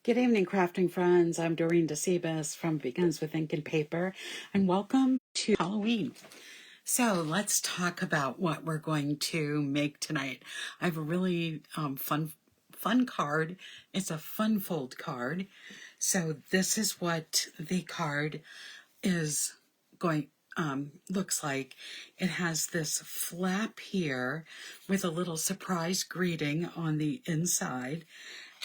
Good evening, crafting friends. I'm Dorene Decibus from Begins with Ink and Paper, and welcome to Halloween. So let's talk about what we're going to make tonight. I have a really fun card. It's a fun fold card. So this is what the card is going looks like. It has this flap here with a little surprise greeting on the inside.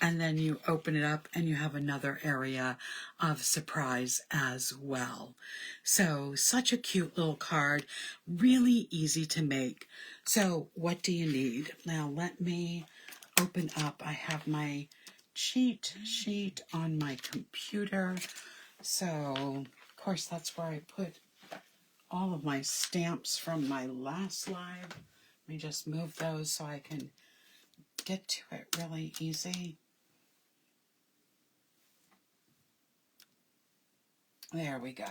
And then you open it up and you have another area of surprise as well. So such a cute little card, really easy to make. So what do you need? Now let me open up. I have my cheat sheet on my computer. So of course that's where I put all of my stamps from my last live. Let me just move those so I can get to it really easy. There we go.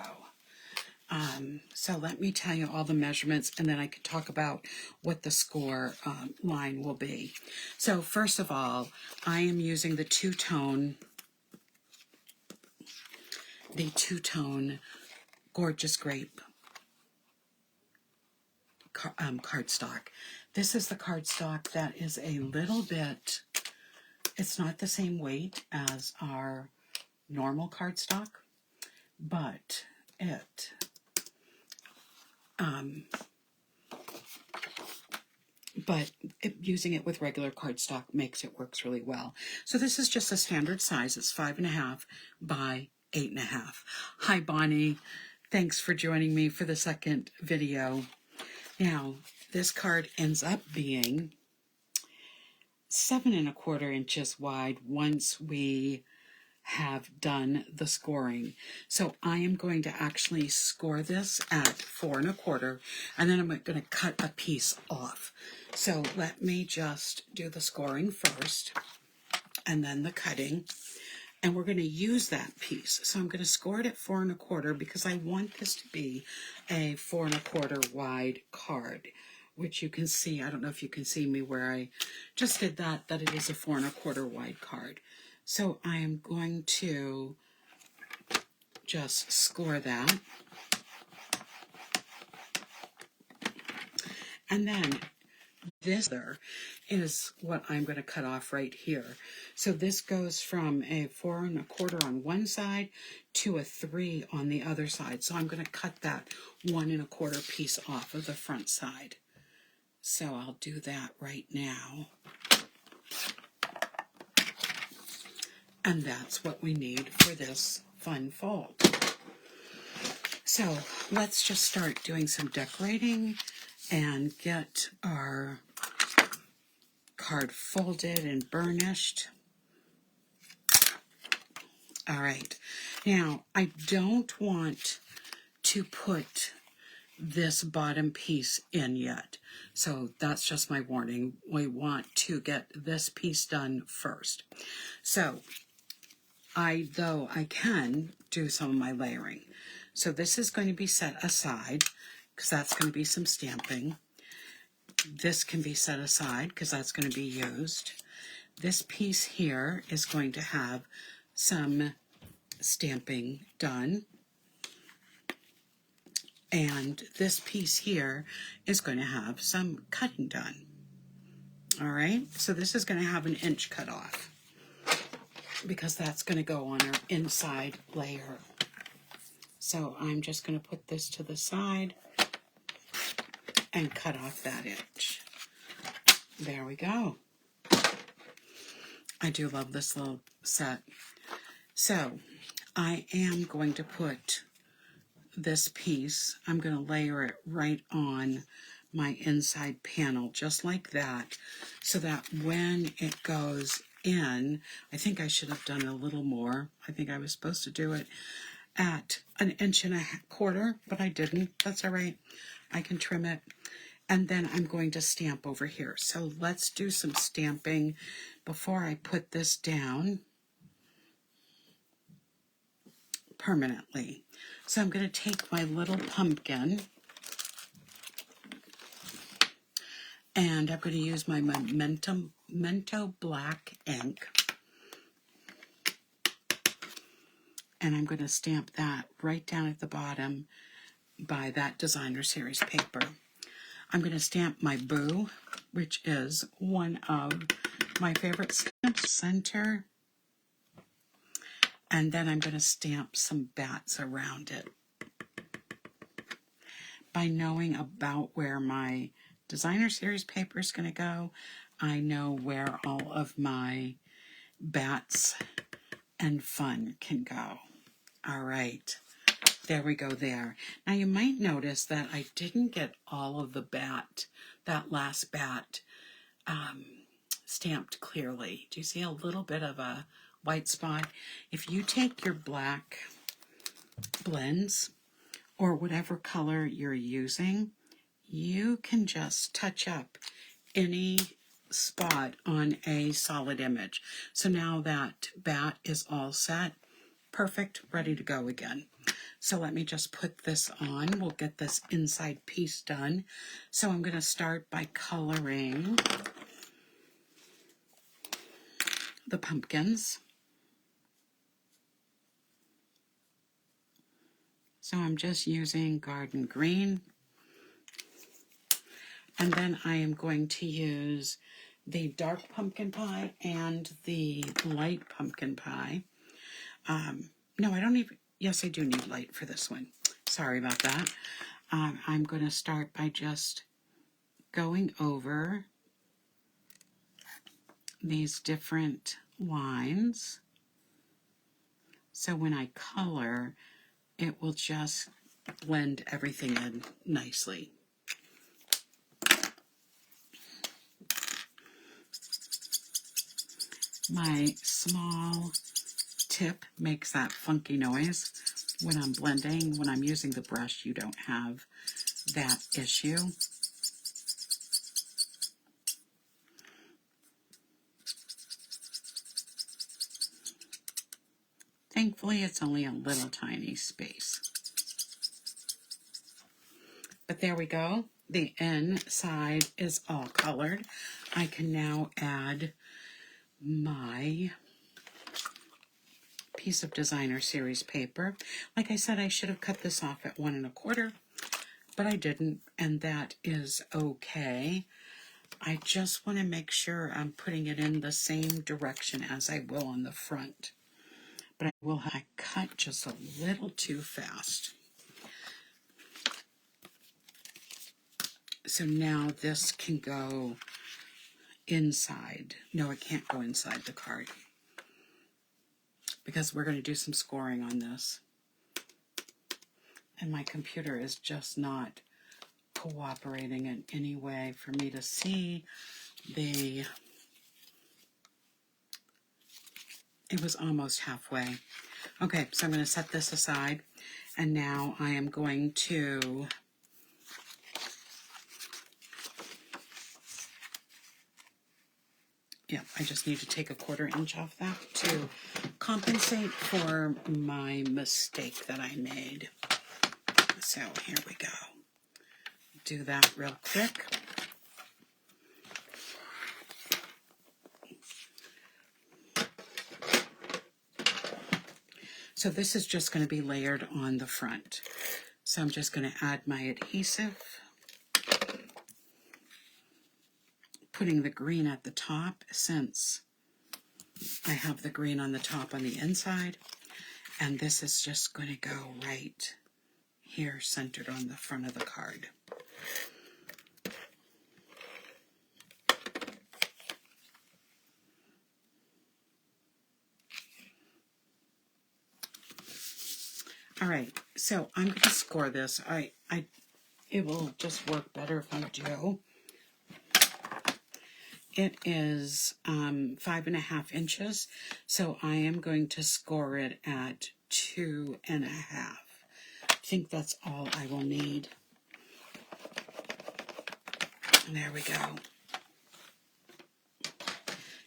So let me tell you all the measurements, and then I can talk about what the score line will be. So first of all, I am using the two-tone Gorgeous Grape cardstock. This is the cardstock that is a little bit, it's not the same weight as our normal cardstock, but using it with regular cardstock works really well. So this is just a standard size. It's 5.5 by 8.5. Hi Bonnie, thanks for joining me for the second video. Now this card ends up being 7.25 inches wide once we have done the scoring. So I am going to actually score this at 4.25, and then I'm going to cut a piece off. So let me just do the scoring first and then the cutting, and we're going to use that piece. So I'm going to score it at 4.25 because I want this to be a 4.25 wide card, which you can see. I don't know if you can see me where I just did that it is a 4.25 wide card. So I am going to just score that. And then this there is what I'm going to cut off right here. So this goes from a 4.25 on one side to a 3 on the other side. So I'm going to cut that 1.25 piece off of the front side. So I'll do that right now. And that's what we need for this fun fold. So let's just start doing some decorating and get our card folded and burnished. All right. Now, I don't want to put this bottom piece in yet. So that's just my warning. We want to get this piece done first. So though I can do some of my layering. So this is going to be set aside because that's going to be some stamping. This can be set aside because that's going to be used. This piece here is going to have some stamping done. And this piece here is going to have some cutting done. All right, so this is going to have an inch cut off, because that's going to go on our inside layer. So I'm just going to put this to the side and cut off that inch. There we go. I do love this little set. So I am going to put this piece, I'm going to layer it right on my inside panel, just like that, so that when it goes in, I think I should have done a little more. I think I was supposed to do it at 1.25 inches, but I didn't. That's all right. I can trim it. And then I'm going to stamp over here. So let's do some stamping before I put this down permanently. So I'm going to take my little pumpkin and I'm going to use my Memento Black ink. and I'm going to stamp that right down at the bottom by that designer series paper. I'm going to stamp my boo, which is one of my favorite stamps, center. And then I'm going to stamp some bats around it. By knowing about where my designer series paper is going to go, I know where all of my bats and fun can go. All right, there we go there. Now you might notice that I didn't get all of the bat, that last bat, stamped clearly. Do you see a little bit of a white spot? If you take your black blends or whatever color you're using, you can just touch up any spot on a solid image. So now that bat is all set, perfect, ready to go again. So let me just put this on. We'll get this inside piece done. So I'm going to start by coloring the pumpkins. So I'm just using garden green. And then I am going to use the dark pumpkin pie and the light pumpkin pie. No, I don't even, yes, I do need light for this one. Sorry about that. I'm going to start by just going over these different lines. So when I color, it will just blend everything in nicely. My small tip makes that funky noise when I'm blending. When I'm using the brush, you don't have that issue. Thankfully, it's only a little tiny space. But there we go. The inside is all colored. I can now add my piece of designer series paper. Like I said, I should have cut this off at 1 1/4, but I didn't, and that is okay. I just want to make sure I'm putting it in the same direction as I will on the front. But I cut just a little too fast. So now this can go inside. No, it can't go inside the card because we're going to do some scoring on this. And my computer is just not cooperating in any way for me to see the... It was almost halfway. Okay, so I'm going to set this aside. And now I am going to... Yeah, I just need to take a 1/4 inch off that to compensate for my mistake that I made. So here we go. Do that real quick. So this is just going to be layered on the front. So I'm just going to add my adhesive. Putting the green at the top since I have the green on the top on the inside, and this is just going to go right here centered on the front of the card. All right, so I'm going to score this. It will just work better if I do. It is 5.5 inches, so I am going to score it at 2.5. I think that's all I will need. And there we go.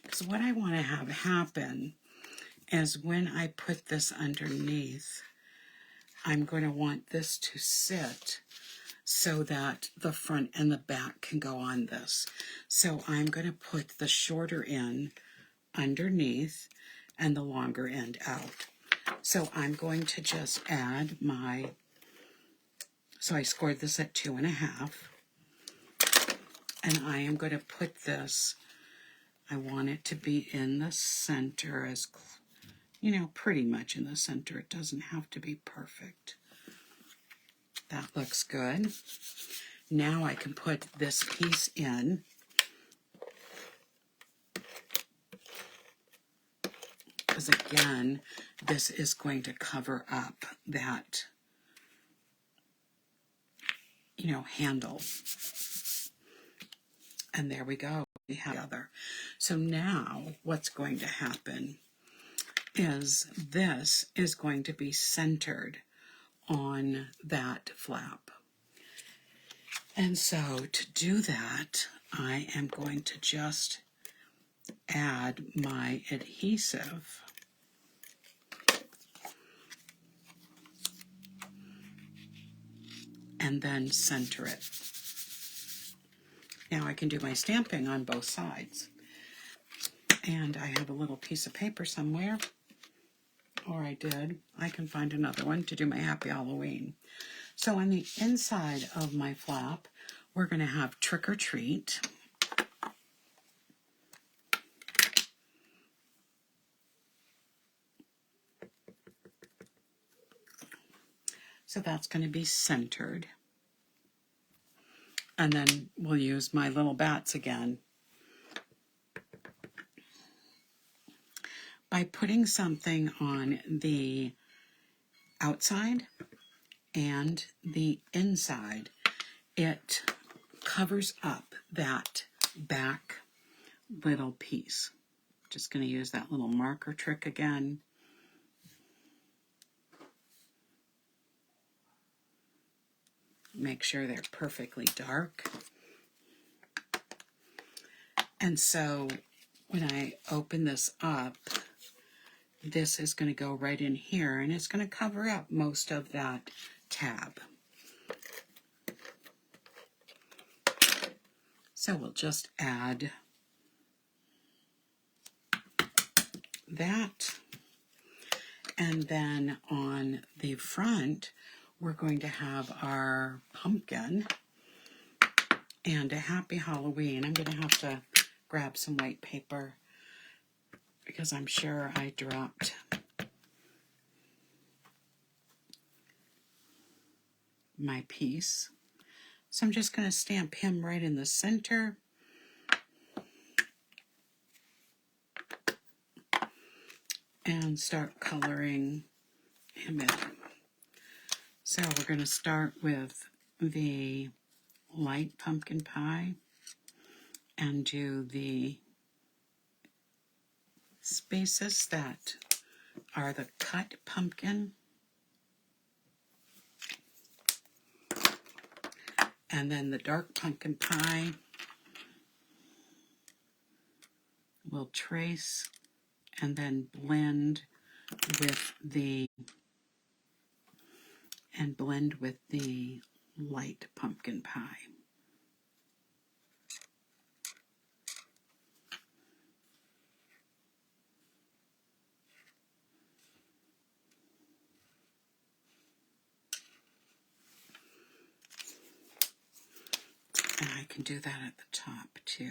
Because what I want to have happen is when I put this underneath, I'm going to want this to sit so that the front and the back can go on this. So I'm going to put the shorter end underneath and the longer end out. So I'm going to just add so I scored this at 2.5. And I am going to put this, I want it to be in the center as, pretty much in the center. It doesn't have to be perfect. That looks good. Now I can put this piece in. Because again, this is going to cover up that, handle. And there we go. We have the other. So now what's going to happen is this is going to be centered on that flap. And so to do that, I am going to just add my adhesive. And then center it. Now I can do my stamping on both sides. And I have a little piece of paper somewhere, or I did. I can find another one to do my Happy Halloween. So on the inside of my flap, we're going to have Trick or Treat. So that's going to be centered. And then we'll use my little bats again. By putting something on the outside and the inside, it covers up that back little piece. Just going to use that little marker trick again. Make sure they're perfectly dark. And so when I open this up, this is going to go right in here, and it's going to cover up most of that tab. So we'll just add that. And then on the front, we're going to have our pumpkin and a Happy Halloween. I'm going to have to grab some white paper because I'm sure I dropped my piece. So I'm just going to stamp him right in the center. And start coloring him in. So we're going to start with the light pumpkin pie and do the spaces that are the cut pumpkin. And then the dark pumpkin pie will trace and then blend with the light pumpkin pie. And I can do that at the top too.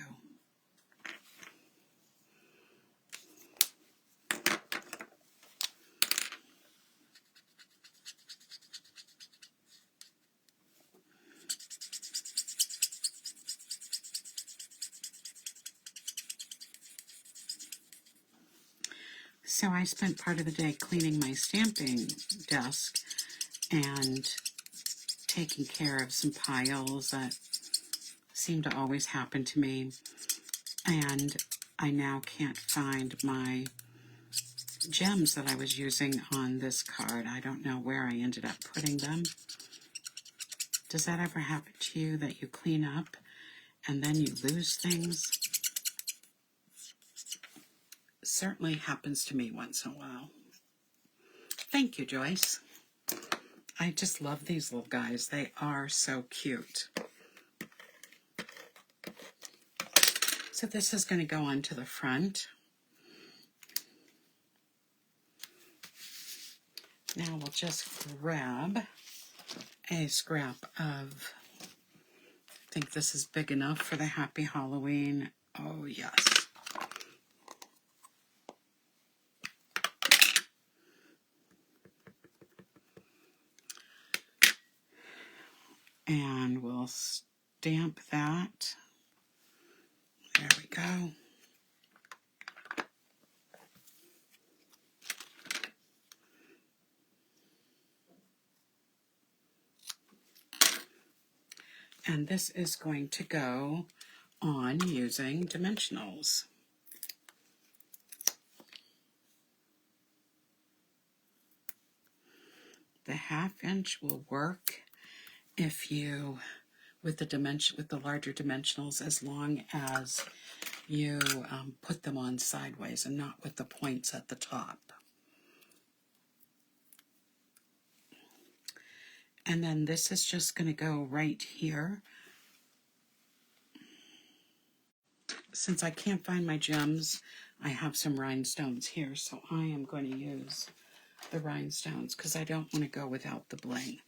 So I spent part of the day cleaning my stamping desk and taking care of some piles that seem to always happen to me. And I now can't find my gems that I was using on this card. I don't know where I ended up putting them. Does that ever happen to you, that you clean up and then you lose things? Certainly happens to me once in a while. Thank you, Joyce. I just love these little guys. They are so cute. So this is going to go onto the front. Now we'll just grab a scrap of, I think this is big enough for the Happy Halloween. Oh yes. And we'll stamp that. There we go. And this is going to go on using dimensionals. The 1/2 inch will work if you, with the larger dimensionals, as long as you put them on sideways and not with the points at the top. And then this is just going to go right here. Since I can't find my gems, I have some rhinestones here, so I am going to use the rhinestones because I don't want to go without the bling.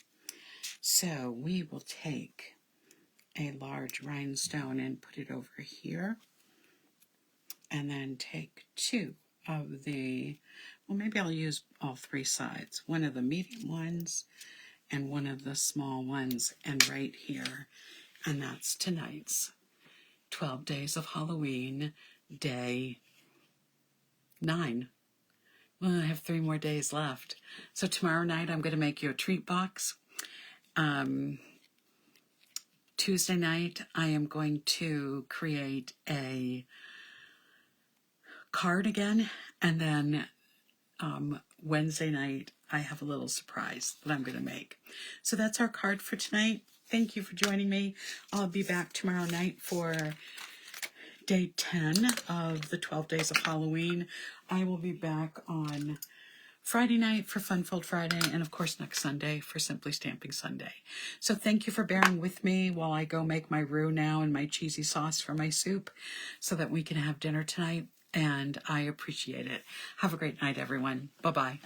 So we will take a large rhinestone and put it over here, and then take 2 of the, well, maybe I'll use all 3 sides, one of the medium ones and one of the small ones, and right here, and that's tonight's 12 Days of Halloween, day 9. Well, I have 3 more days left. So tomorrow night I'm going to make you a treat box. Tuesday night I am going to create a card again, and then Wednesday night I have a little surprise that I'm going to make. So that's our card for tonight. Thank you for joining me. I'll be back tomorrow night for day 10 of the 12 Days of Halloween. I will be back on Friday night for Fun Filled Friday, and of course next Sunday for Simply Stamping Sunday. So thank you for bearing with me while I go make my roux now and my cheesy sauce for my soup so that we can have dinner tonight, and I appreciate it. Have a great night, everyone. Bye-bye.